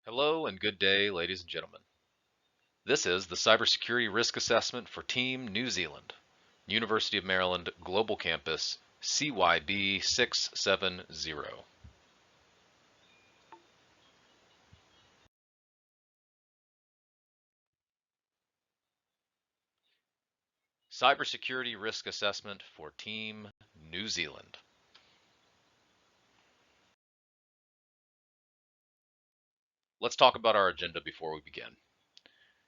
Hello and good day, ladies and gentlemen. This is the Cybersecurity Risk Assessment for Team New Zealand, University of Maryland Global Campus, CYB 670. Cybersecurity Risk Assessment for Team New Zealand. Let's talk about our agenda before we begin.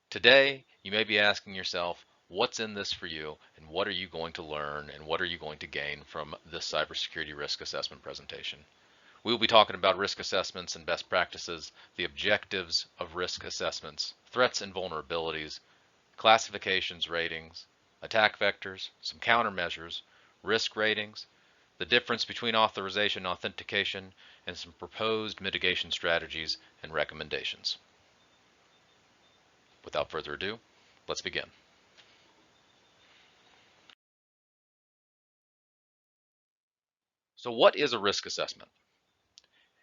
Today, you may be asking yourself, what's in this for you, and what are you going to learn, and what are you going to gain from this cybersecurity risk assessment presentation? We will be talking about risk assessments and best practices, the objectives of risk assessments, threats and vulnerabilities, classifications, ratings, attack vectors, some countermeasures, risk ratings, the difference between authorization and authentication, and some proposed mitigation strategies and recommendations. Without further ado, let's begin. So what is a risk assessment?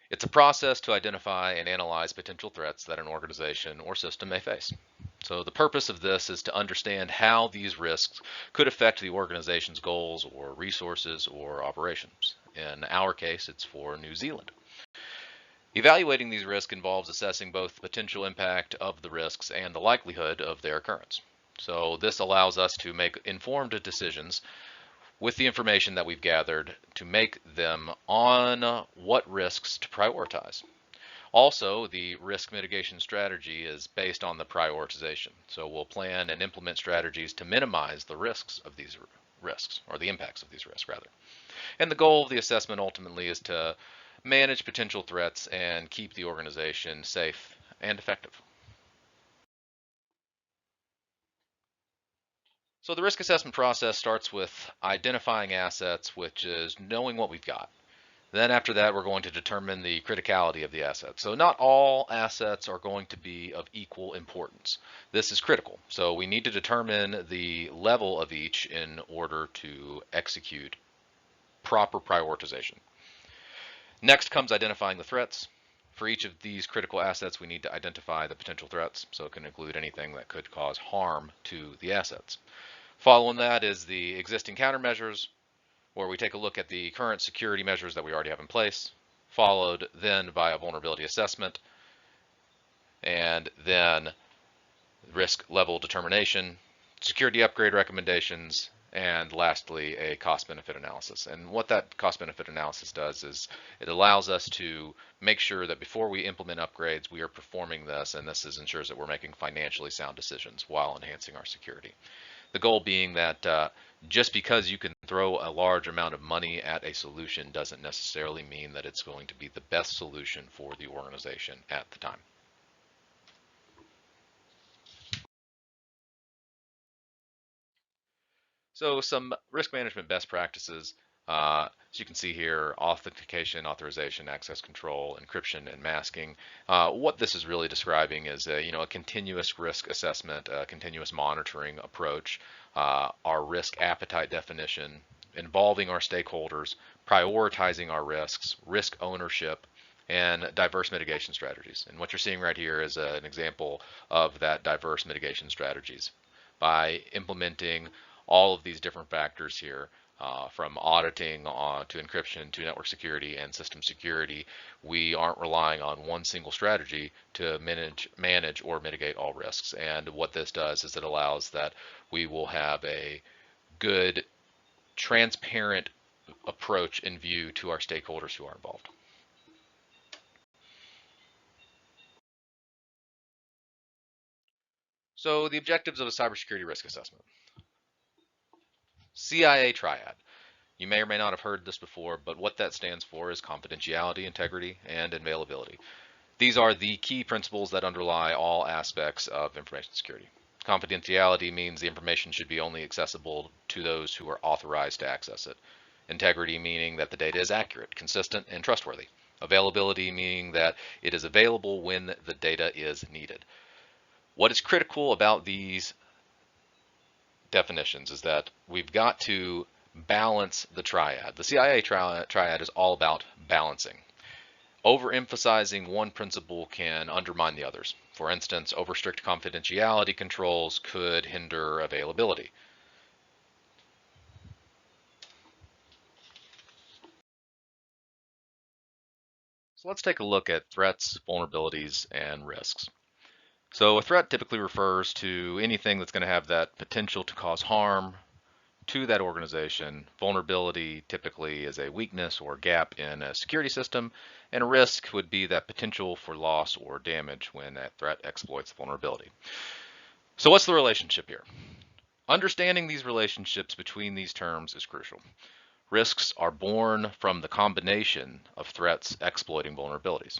It's a process to identify and analyze potential threats that an organization or system may face. So the purpose of this is to understand how these risks could affect the organization's goals or resources or operations. In our case, it's for New Zealand. Evaluating these risks involves assessing both the potential impact of the risks and the likelihood of their occurrence. So this allows us to make informed decisions with the information that we've gathered to make them on what risks to prioritize. Also, the risk mitigation strategy is based on the prioritization. So we'll plan and implement strategies to minimize the risks of these risks, or the impacts of these risks rather. And the goal of the assessment ultimately is to manage potential threats and keep the organization safe and effective. So the risk assessment process starts with identifying assets, which is knowing what we've got. Then after that, we're going to determine the criticality of the asset. So not all assets are going to be of equal importance. This is critical. So we need to determine the level of each in order to execute proper prioritization. Next comes identifying the threats. For each of these critical assets, we need to identify the potential threats. So it can include anything that could cause harm to the assets. Following that is the existing countermeasures, where we take a look at the current security measures that we already have in place, followed then by a vulnerability assessment, and then risk level determination, security upgrade recommendations, and lastly, a cost-benefit analysis. And what that cost-benefit analysis does is it allows us to make sure that before we implement upgrades, we are performing this, and this ensures that we're making financially sound decisions while enhancing our security. The goal being that just because you can throw a large amount of money at a solution doesn't necessarily mean that it's going to be the best solution for the organization at the time. So some risk management best practices, as you can see here, authentication, authorization, access control, encryption, and masking. What this is really describing is a continuous risk assessment, a continuous monitoring approach, our risk appetite definition, involving our stakeholders, prioritizing our risks, risk ownership, and diverse mitigation strategies. And what you're seeing right here is an example of that diverse mitigation strategies. By implementing all of these different factors here, from auditing to encryption to network security and system security, we aren't relying on one single strategy to manage or mitigate all risks. And what this does is it allows that we will have a good, transparent approach in view to our stakeholders who are involved. So the objectives of a cybersecurity risk assessment. CIA triad. You may or may not have heard this before, but what that stands for is confidentiality, integrity, and availability. These are the key principles that underlie all aspects of information security. Confidentiality means the information should be only accessible to those who are authorized to access it. Integrity meaning that the data is accurate, consistent, and trustworthy. Availability meaning that it is available when the data is needed. What is critical about these definitions is that we've got to balance the triad. The CIA triad is all about balancing. Overemphasizing one principle can undermine the others. For instance, over strict confidentiality controls could hinder availability. So let's take a look at threats, vulnerabilities, and risks. So a threat typically refers to anything that's going to have that potential to cause harm to that organization. Vulnerability typically is a weakness or gap in a security system, and a risk would be that potential for loss or damage when that threat exploits vulnerability. So what's the relationship here? Understanding these relationships between these terms is crucial. Risks are born from the combination of threats exploiting vulnerabilities.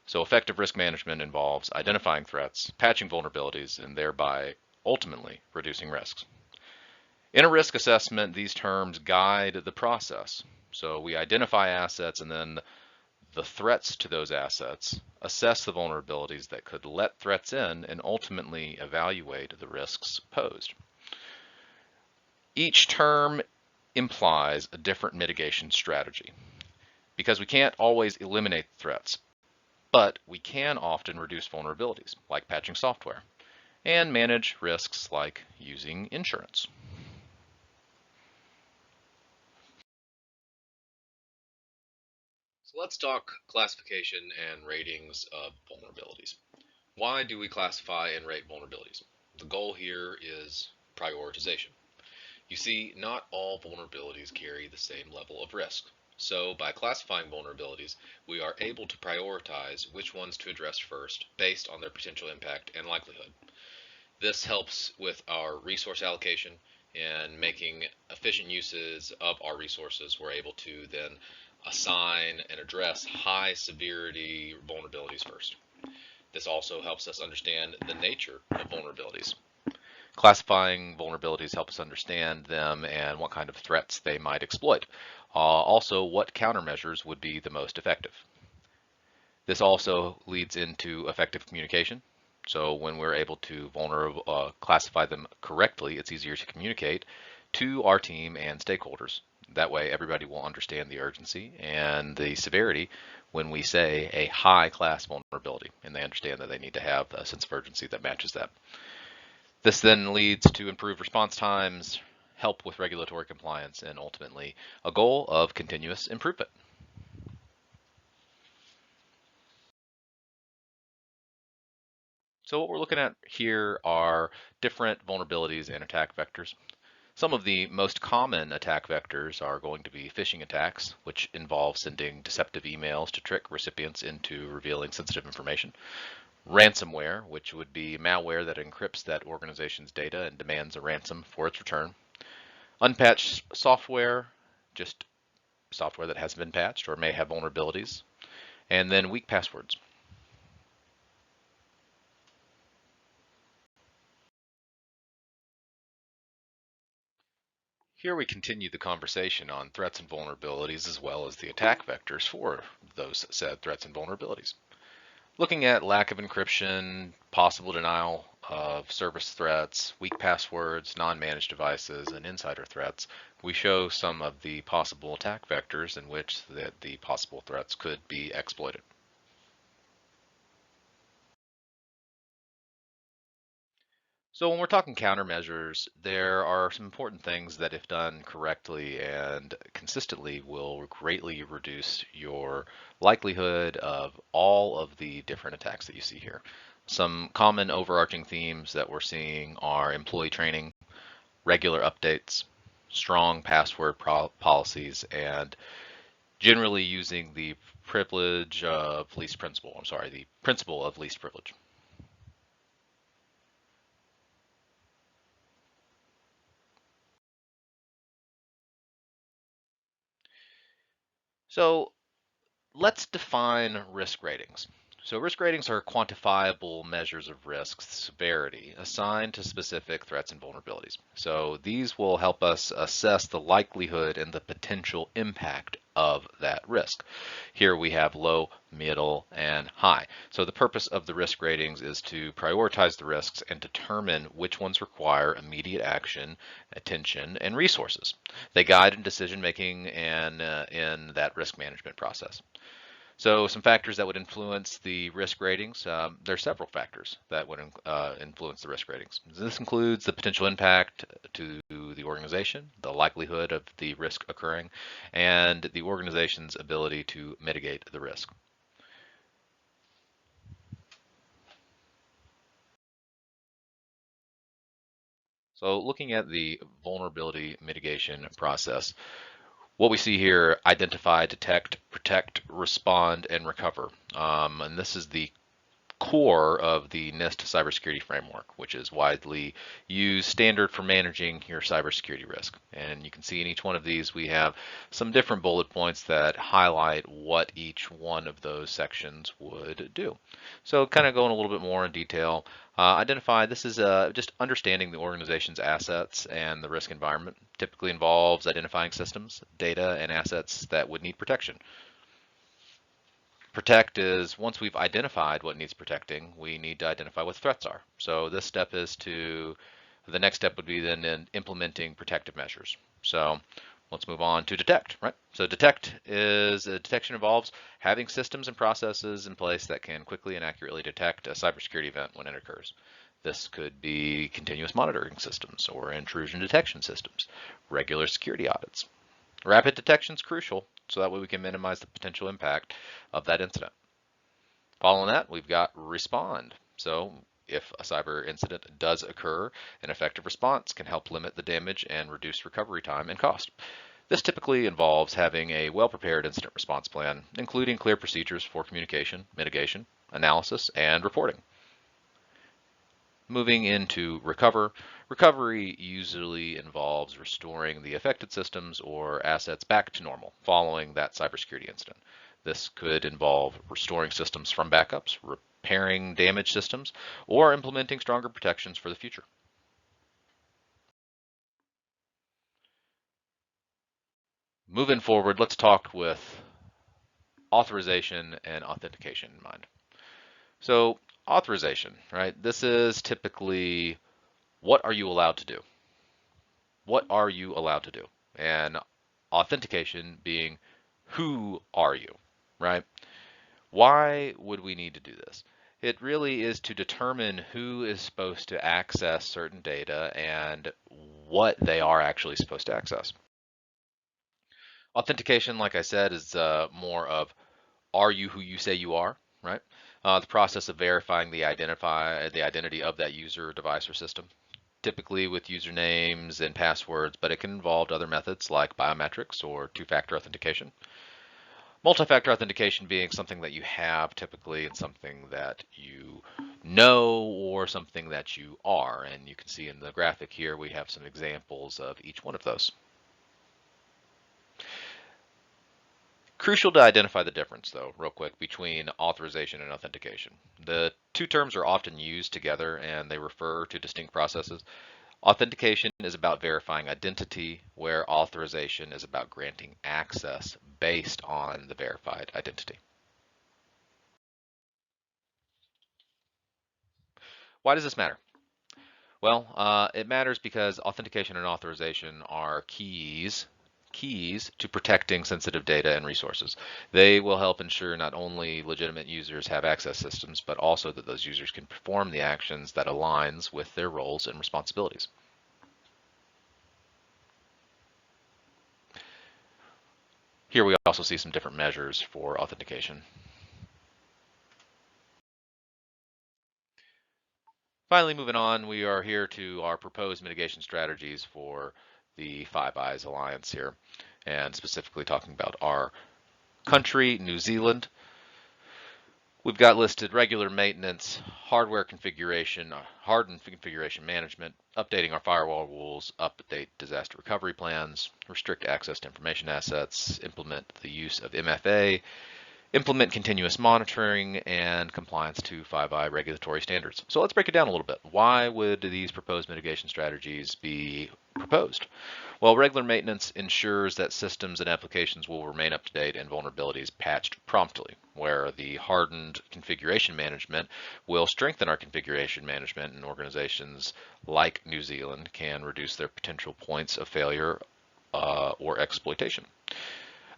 So effective risk management involves identifying threats, patching vulnerabilities, and thereby ultimately reducing risks. In a risk assessment, these terms guide the process. So we identify assets and then the threats to those assets, assess the vulnerabilities that could let threats in, and ultimately evaluate the risks posed. Each term implies a different mitigation strategy because we can't always eliminate threats, but we can often reduce vulnerabilities, like patching software, and manage risks like using insurance. So let's talk classification and ratings of vulnerabilities. Why do we classify and rate vulnerabilities? The goal here is prioritization. You see, not all vulnerabilities carry the same level of risk. So by classifying vulnerabilities, we are able to prioritize which ones to address first based on their potential impact and likelihood. This helps with our resource allocation and making efficient uses of our resources. We're able to then assign and address high severity vulnerabilities first. This also helps us understand the nature of vulnerabilities. Classifying vulnerabilities helps us understand them and what kind of threats they might exploit. Also, what countermeasures would be the most effective. This also leads into effective communication. So when we're able to classify them correctly, it's easier to communicate to our team and stakeholders. That way, everybody will understand the urgency and the severity when we say a high class vulnerability, and they understand that they need to have a sense of urgency that matches that. This then leads to improved response times, help with regulatory compliance, and ultimately a goal of continuous improvement. So what we're looking at here are different vulnerabilities and attack vectors. Some of the most common attack vectors are going to be phishing attacks, which involve sending deceptive emails to trick recipients into revealing sensitive information. Ransomware, which would be malware that encrypts that organization's data and demands a ransom for its return. Unpatched software, just software that hasn't been patched or may have vulnerabilities. And then weak passwords. Here we continue the conversation on threats and vulnerabilities as well as the attack vectors for those said threats and vulnerabilities. Looking at lack of encryption, possible denial of service threats, weak passwords, non-managed devices, and insider threats, we show some of the possible attack vectors in which the possible threats could be exploited. So when we're talking countermeasures, there are some important things that if done correctly and consistently will greatly reduce your likelihood of all of the different attacks that you see here. Some common overarching themes that we're seeing are employee training, regular updates, strong password policies, and generally using the the principle of least privilege. So let's define risk ratings. So risk ratings are quantifiable measures of risk severity assigned to specific threats and vulnerabilities. So these will help us assess the likelihood and the potential impact of that risk. Here we have low, middle, and high. So the purpose of the risk ratings is to prioritize the risks and determine which ones require immediate action, attention, and resources. They guide in decision making and in that risk management process. So some factors that would influence the risk ratings, there are several factors that would influence the risk ratings. This includes the potential impact to the organization, the likelihood of the risk occurring, and the organization's ability to mitigate the risk. So looking at the vulnerability mitigation process, what we see here: identify, detect, protect, respond, and recover. And this is the core of the NIST cybersecurity framework, which is widely used standard for managing your cybersecurity risk. And you can see in each one of these, we have some different bullet points that highlight what each one of those sections would do. So kind of going a little bit more in detail, identify, this is just understanding the organization's assets and the risk environment. Typically involves identifying systems, data, and assets that would need protection. Protect is, once we've identified what needs protecting, we need to identify what threats are. So this step is the next step would be then in implementing protective measures. So let's move on to detect, right? So detection involves having systems and processes in place that can quickly and accurately detect a cybersecurity event when it occurs. This could be continuous monitoring systems or intrusion detection systems, regular security audits. Rapid detection is crucial, so that way we can minimize the potential impact of that incident. Following that, we've got respond. So if a cyber incident does occur, an effective response can help limit the damage and reduce recovery time and cost. This typically involves having a well-prepared incident response plan, including clear procedures for communication, mitigation, analysis, and reporting. Moving into recover. Recovery usually involves restoring the affected systems or assets back to normal following that cybersecurity incident. This could involve restoring systems from backups, repairing damaged systems, or implementing stronger protections for the future. Moving forward, let's talk with authorization and authentication in mind. So authorization, right? This is typically, what are you allowed to do? What are you allowed to do? And authentication being, who are you, right? Why would we need to do this? It really is to determine who is supposed to access certain data and what they are actually supposed to access. Authentication, like I said, is more of, are you who you say you are, right? The process of verifying the identity of that user, device, or system, typically with usernames and passwords, but it can involve other methods like biometrics or two-factor authentication. Multi-factor authentication being something that you have typically and something that you know or something that you are. And you can see in the graphic here, we have some examples of each one of those. Crucial to identify the difference, though, real quick, between authorization and authentication. The two terms are often used together and they refer to distinct processes. Authentication is about verifying identity, where authorization is about granting access based on the verified identity. Why does this matter? Well, it matters because authentication and authorization are keys to protecting sensitive data and resources. They will help ensure not only legitimate users have access systems, but also that those users can perform the actions that aligns with their roles and responsibilities. Here we also see some different measures for authentication. Finally, moving on, we are here to our proposed mitigation strategies for the Five Eyes Alliance here, and specifically talking about our country, New Zealand. We've got listed regular maintenance, hardware configuration, hardened configuration management, updating our firewall rules, update disaster recovery plans, restrict access to information assets, implement the use of MFA, implement continuous monitoring, and compliance to 5i regulatory standards. So let's break it down a little bit. Why would these proposed mitigation strategies be proposed? Well, regular maintenance ensures that systems and applications will remain up to date and vulnerabilities patched promptly, where the hardened configuration management will strengthen our configuration management, and organizations like New Zealand can reduce their potential points of failure or exploitation.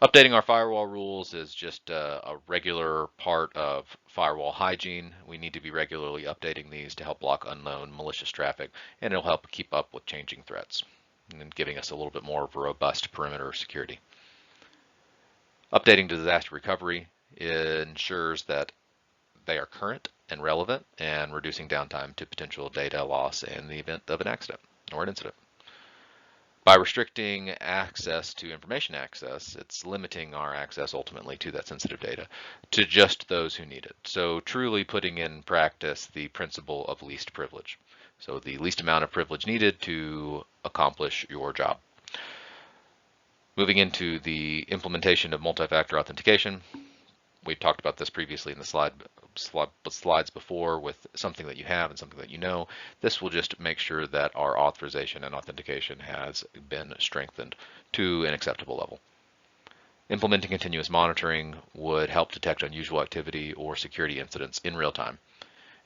Updating our firewall rules is just a regular part of firewall hygiene. We need to be regularly updating these to help block unknown malicious traffic, and it'll help keep up with changing threats and giving us a little bit more of a robust perimeter security. Updating to disaster recovery ensures that they are current and relevant, and reducing downtime to potential data loss in the event of an accident or an incident. By restricting access to information access, it's limiting our access ultimately to that sensitive data to just those who need it. So truly putting in practice the principle of least privilege. So the least amount of privilege needed to accomplish your job. Moving into the implementation of multi-factor authentication. We've talked about this previously in the slides before with something that you have and something that you know. This will just make sure that our authorization and authentication has been strengthened to an acceptable level. Implementing continuous monitoring would help detect unusual activity or security incidents in real time.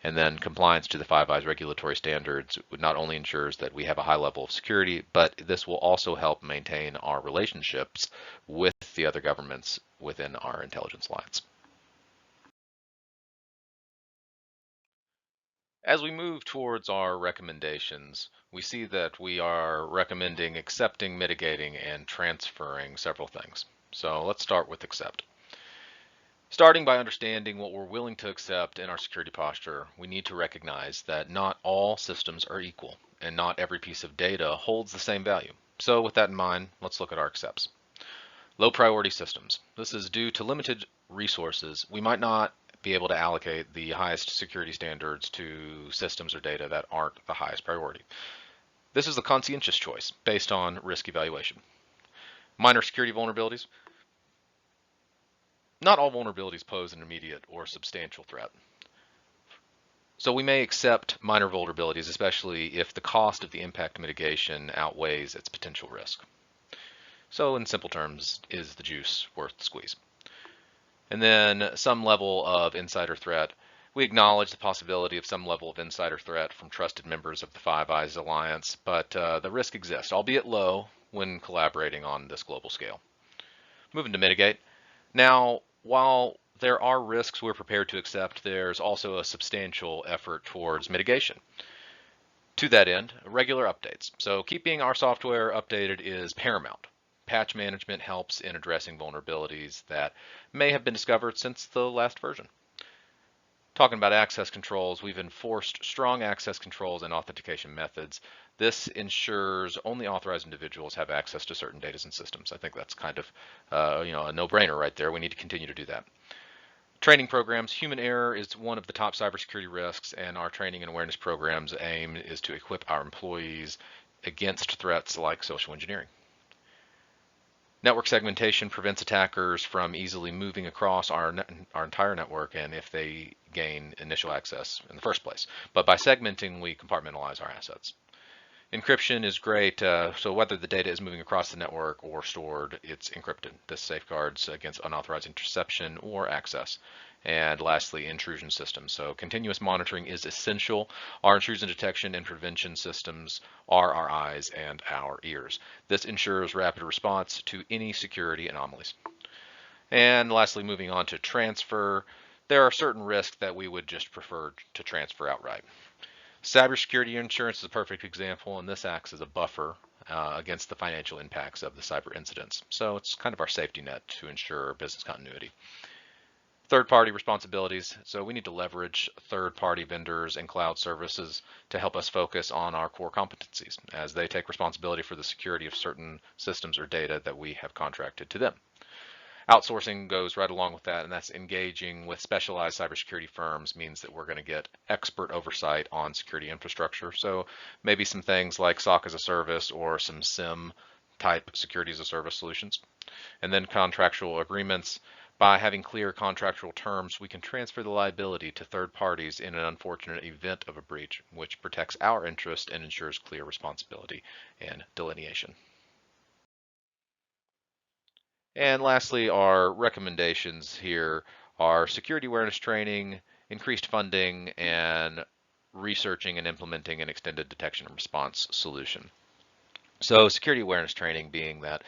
And then compliance to the Five Eyes regulatory standards not only ensures that we have a high level of security, but this will also help maintain our relationships with the other governments within our intelligence lines. As we move towards our recommendations, we see that we are recommending accepting, mitigating, and transferring several things. So let's start with accept. Starting by understanding what we're willing to accept in our security posture, we need to recognize that not all systems are equal, and not every piece of data holds the same value. So with that in mind, let's look at our accepts. Low priority systems. This is due to limited resources. We might not be able to allocate the highest security standards to systems or data that aren't the highest priority. This is a conscientious choice based on risk evaluation. Minor security vulnerabilities. Not all vulnerabilities pose an immediate or substantial threat. So we may accept minor vulnerabilities, especially if the cost of the impact mitigation outweighs its potential risk. So in simple terms, is the juice worth the squeeze? And then some level of insider threat. We acknowledge the possibility of some level of insider threat from trusted members of the Five Eyes Alliance, but the risk exists, albeit low, when collaborating on this global scale. Moving to mitigate. Now, while there are risks we're prepared to accept, there's also a substantial effort towards mitigation. To that end, regular updates. So keeping our software updated is paramount. Patch management helps in addressing vulnerabilities that may have been discovered since the last version. Talking about access controls, we've enforced strong access controls and authentication methods. This ensures only authorized individuals have access to certain data and systems. I think that's kind of a no-brainer right there. We need to continue to do that. Training programs. Human error is one of the top cybersecurity risks, and our training and awareness programs aim is to equip our employees against threats like social engineering. Network segmentation prevents attackers from easily moving across our entire network, and if they gain initial access in the first place. But by segmenting, we compartmentalize our assets. Encryption is great, so whether the data is moving across the network or stored, it's encrypted. This safeguards against unauthorized interception or access. And lastly, intrusion systems. So continuous monitoring is essential. Our intrusion detection and prevention systems are our eyes and our ears. This ensures rapid response to any security anomalies. And lastly, moving on to transfer, there are certain risks that we would just prefer to transfer outright. Cybersecurity insurance is a perfect example, and this acts as a buffer against the financial impacts of the cyber incidents. So it's kind of our safety net to ensure business continuity. Third-party responsibilities. So we need to leverage third-party vendors and cloud services to help us focus on our core competencies as they take responsibility for the security of certain systems or data that we have contracted to them. Outsourcing goes right along with that, and that's engaging with specialized cybersecurity firms means that we're going to get expert oversight on security infrastructure. So maybe some things like SOC as a service or some SIM type security as a service solutions. And then contractual agreements. By having clear contractual terms, we can transfer the liability to third parties in an unfortunate event of a breach, which protects our interest and ensures clear responsibility and delineation. And lastly, our recommendations here are security awareness training, increased funding, and researching and implementing an extended detection and response solution. So security awareness training being that,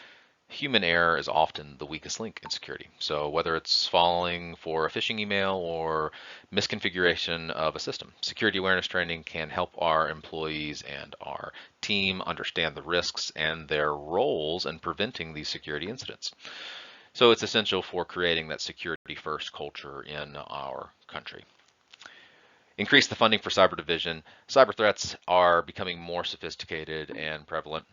Human error is often the weakest link in security. So whether it's falling for a phishing email or misconfiguration of a system, security awareness training can help our employees and our team understand the risks and their roles in preventing these security incidents. So it's essential for creating that security first culture in our country. Increase the funding for cyber division. Cyber threats are becoming more sophisticated and prevalent.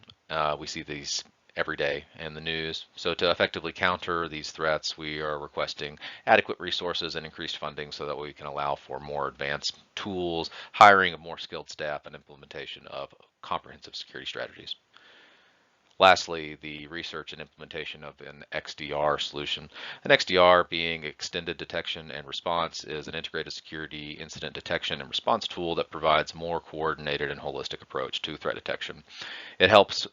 We see these every day in the news. So to effectively counter these threats, we are requesting adequate resources and increased funding so that we can allow for more advanced tools, hiring of more skilled staff, and implementation of comprehensive security strategies. Lastly, the research and implementation of an XDR solution. An XDR, being extended detection and response, is an integrated security incident detection and response tool that provides more coordinated and holistic approach to threat detection. It helps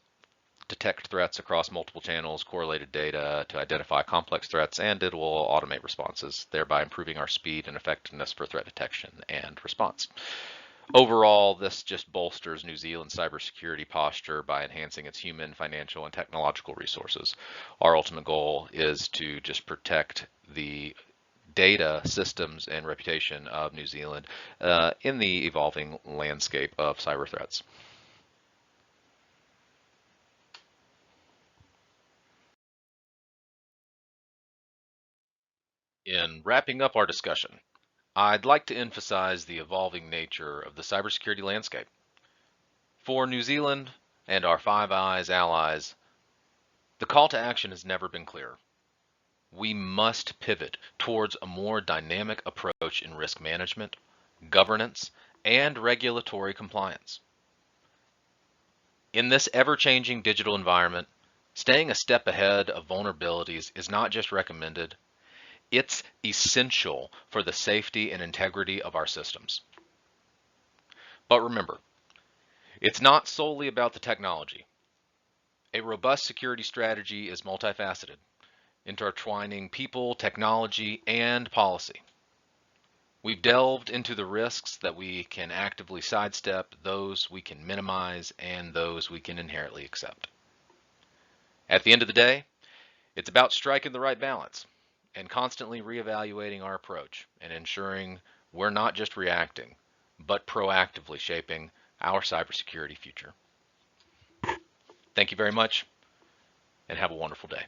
detect threats across multiple channels, correlated data to identify complex threats, and it will automate responses, thereby improving our speed and effectiveness for threat detection and response. Overall, this just bolsters New Zealand's cybersecurity posture by enhancing its human, financial, and technological resources. Our ultimate goal is to just protect the data, systems, and reputation of New Zealand in the evolving landscape of cyber threats. In wrapping up our discussion, I'd like to emphasize the evolving nature of the cybersecurity landscape. For New Zealand and our Five Eyes allies, the call to action has never been clearer. We must pivot towards a more dynamic approach in risk management, governance, and regulatory compliance. In this ever-changing digital environment, staying a step ahead of vulnerabilities is not just recommended, it's essential for the safety and integrity of our systems. But remember, it's not solely about the technology. A robust security strategy is multifaceted, intertwining people, technology, and policy. We've delved into the risks that we can actively sidestep, those we can minimize, and those we can inherently accept. At the end of the day, it's about striking the right balance and constantly reevaluating our approach and ensuring we're not just reacting, but proactively shaping our cybersecurity future. Thank you very much, and have a wonderful day.